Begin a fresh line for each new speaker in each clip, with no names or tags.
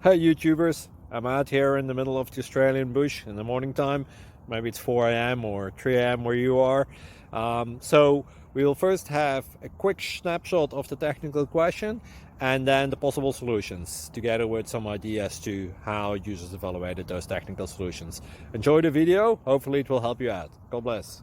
Hey YouTubers, I'm out here in the middle of the Australian bush in the morning time. Maybe it's 4 a.m. or 3 a.m. where you are. So we will first have a quick snapshot of the technical question and then the possible solutions, together with some ideas to how users evaluated those technical solutions. Enjoy the video, hopefully it will help you out. God bless.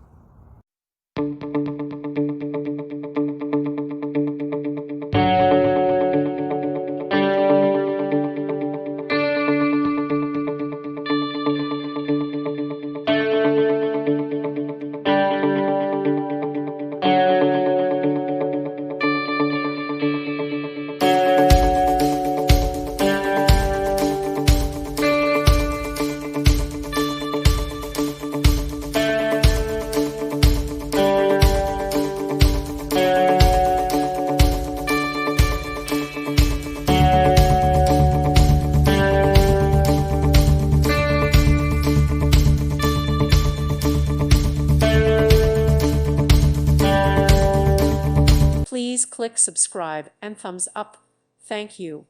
Please click subscribe and thumbs up. Thank you.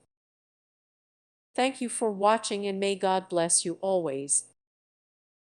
Thank you for watching, and may God bless you always.